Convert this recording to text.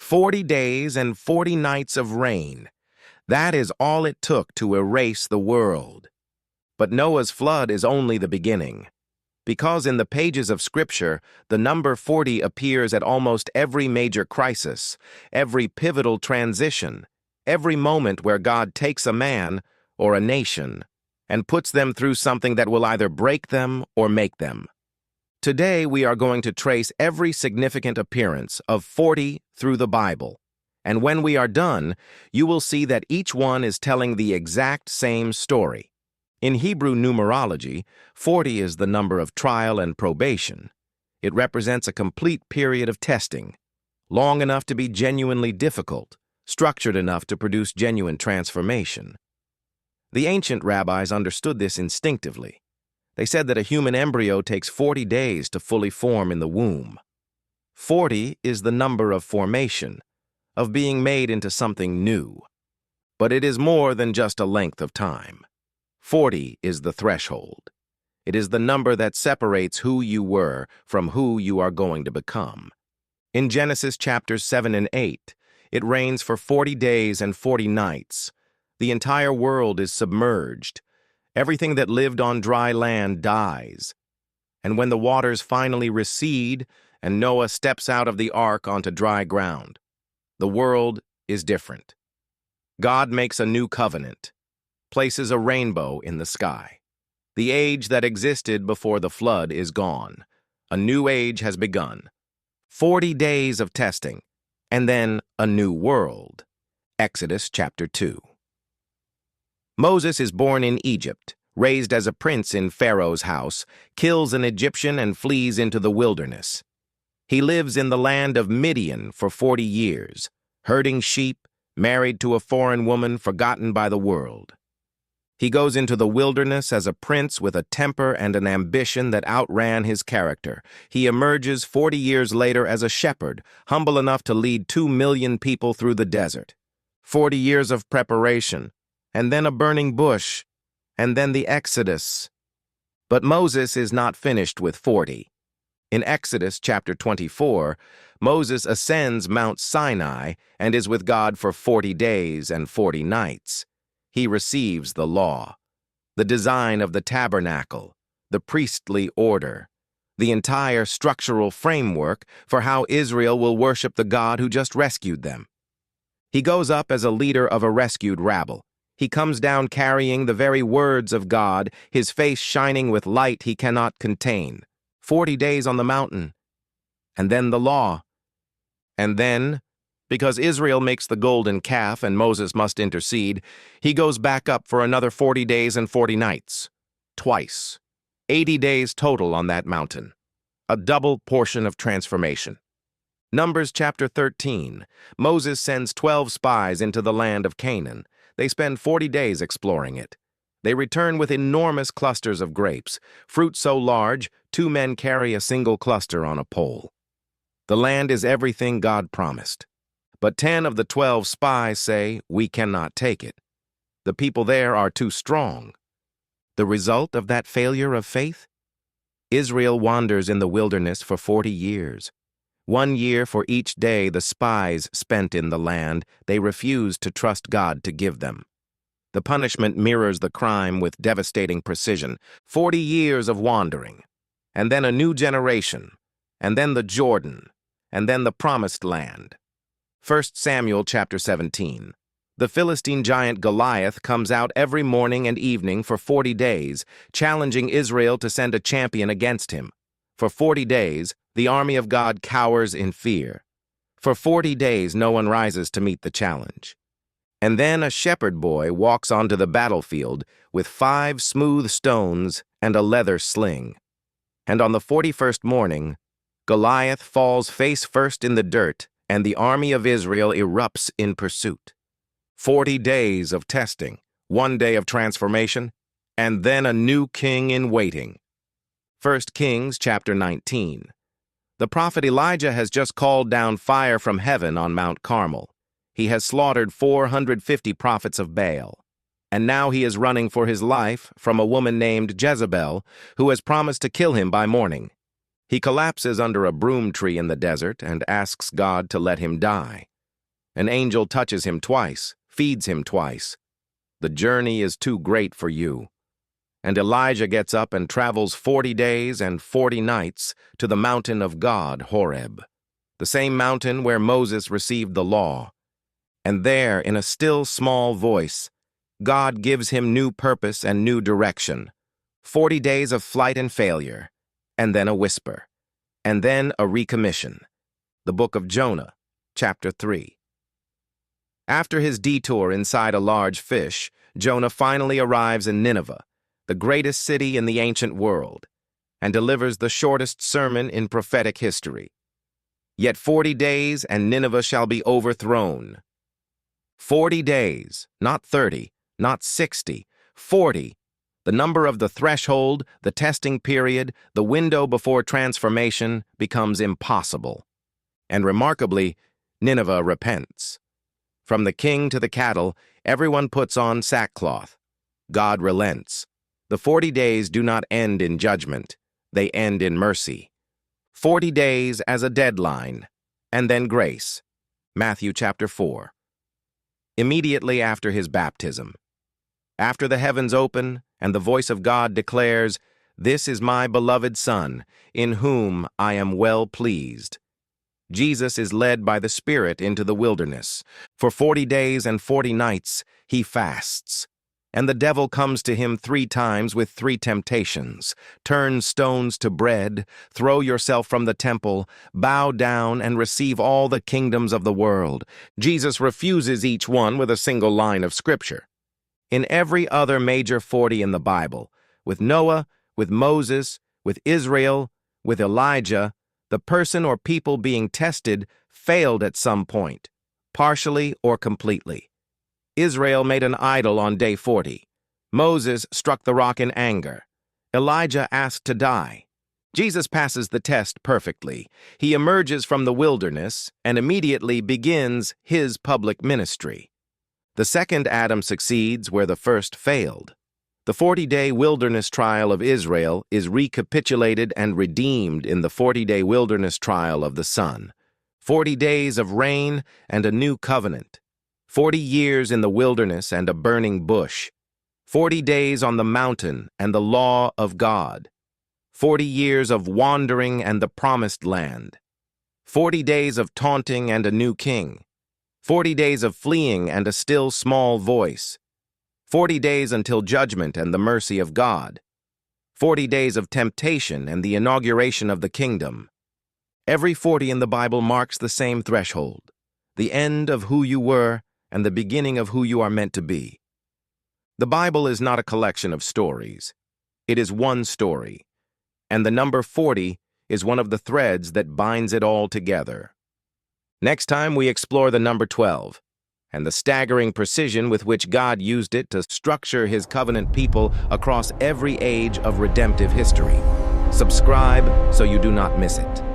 40 days and 40 nights of rain. That is all it took to erase the world. But Noah's flood is only the beginning. Because in the pages of Scripture, the number 40 appears at almost every major crisis, every pivotal transition, every moment where God takes a man or a nation and puts them through something that will either break them or make them. Today, we are going to trace every significant appearance of 40 through the Bible. And when we are done, you will see that each one is telling the exact same story. In Hebrew numerology, 40 is the number of trial and probation. It represents a complete period of testing, long enough to be genuinely difficult, structured enough to produce genuine transformation. The ancient rabbis understood this instinctively. They said that a human embryo takes 40 days to fully form in the womb. 40 is the number of formation, of being made into something new. But it is more than just a length of time. 40 is the threshold. It is the number that separates who you were from who you are going to become. In Genesis chapters 7 and 8, it rains for 40 days and 40 nights. The entire world is submerged. Everything that lived on dry land dies. And when the waters finally recede and Noah steps out of the ark onto dry ground, the world is different. God makes a new covenant, places a rainbow in the sky. The age that existed before the flood is gone. A new age has begun. 40 days of testing, and then a new world. Exodus chapter 2. Moses is born in Egypt, raised as a prince in Pharaoh's house, kills an Egyptian and flees into the wilderness. He lives in the land of Midian for 40 years, herding sheep, married to a foreign woman, forgotten by the world. He goes into the wilderness as a prince with a temper and an ambition that outran his character. He emerges 40 years later as a shepherd, humble enough to lead 2 million people through the desert. 40 years of preparation, and then a burning bush, and then the Exodus. But Moses is not finished with 40. In Exodus chapter 24, Moses ascends Mount Sinai and is with God for 40 days and 40 nights. He receives the law, the design of the tabernacle, the priestly order, the entire structural framework for how Israel will worship the God who just rescued them. He goes up as a leader of a rescued rabble. He comes down carrying the very words of God, his face shining with light he cannot contain. 40 days on the mountain. And then the law. And then, because Israel makes the golden calf and Moses must intercede, he goes back up for another 40 days and 40 nights. Twice. 80 days total on that mountain. A double portion of transformation. Numbers chapter 13. Moses sends 12 spies into the land of Canaan. They spend 40 days exploring it. They return with enormous clusters of grapes, fruit so large, 2 men carry a single cluster on a pole. The land is everything God promised. But 10 of the 12 spies say, "We cannot take it. The people there are too strong." The result of that failure of faith? Israel wanders in the wilderness for 40 years. 1 year for each day the spies spent in the land they refused to trust God to give them. The punishment mirrors the crime with devastating precision. 40 years of wandering, and then a new generation, and then the Jordan, and then the Promised Land. 1 Samuel chapter 17. The Philistine giant Goliath comes out every morning and evening for 40 days, challenging Israel to send a champion against him. For 40 days, the army of God cowers in fear. For 40 days, no one rises to meet the challenge. And then a shepherd boy walks onto the battlefield with 5 smooth stones and a leather sling. And on the 41st morning, Goliath falls face first in the dirt, and the army of Israel erupts in pursuit. 40 days of testing, 1 day of transformation, and then a new king in waiting. 1 Kings chapter 19. The prophet Elijah has just called down fire from heaven on Mount Carmel. He has slaughtered 450 prophets of Baal. And now he is running for his life from a woman named Jezebel, who has promised to kill him by morning. He collapses under a broom tree in the desert and asks God to let him die. An angel touches him twice, feeds him twice. The journey is too great for you. And Elijah gets up and travels 40 days and 40 nights to the mountain of God, Horeb, the same mountain where Moses received the law. And there, in a still small voice, God gives him new purpose and new direction. 40 days of flight and failure, and then a whisper, and then a recommission. The book of Jonah, chapter 3. After his detour inside a large fish, Jonah finally arrives in Nineveh, the greatest city in the ancient world, and delivers the shortest sermon in prophetic history. Yet 40 days and Nineveh shall be overthrown. 40 days, not 30, not 60, 40, the number of the threshold, the testing period, the window before transformation becomes impossible. And remarkably, Nineveh repents. From the king to the cattle, everyone puts on sackcloth. God relents. The 40 days do not end in judgment. They end in mercy. 40 days as a deadline, and then grace. Matthew chapter 4. Immediately after his baptism. After the heavens open, and the voice of God declares, "This is my beloved Son, in whom I am well pleased." Jesus is led by the Spirit into the wilderness. For 40 days and 40 nights he fasts. And the devil comes to him 3 times with 3 temptations. Turn stones to bread, throw yourself from the temple, bow down and receive all the kingdoms of the world. Jesus refuses each one with a single line of scripture. In every other major 40 in the Bible, with Noah, with Moses, with Israel, with Elijah, the person or people being tested failed at some point, partially or completely. Israel made an idol on day 40. Moses struck the rock in anger. Elijah asked to die. Jesus passes the test perfectly. He emerges from the wilderness and immediately begins his public ministry. The second Adam succeeds where the first failed. The 40-day wilderness trial of Israel is recapitulated and redeemed in the 40-day wilderness trial of the Son. 40 days of rain and a new covenant. 40 years in the wilderness and a burning bush. 40 days on the mountain and the law of God. 40 years of wandering and the promised land. 40 days of taunting and a new king. 40 days of fleeing and a still small voice. 40 days until judgment and the mercy of God. 40 days of temptation and the inauguration of the kingdom. Every 40 in the Bible marks the same threshold, the end of who you were and the beginning of who you are meant to be. The Bible is not a collection of stories. It is one story, and the number 40 is one of the threads that binds it all together. Next time, we explore the number 12 and the staggering precision with which God used it to structure his covenant people across every age of redemptive history. Subscribe so you do not miss it.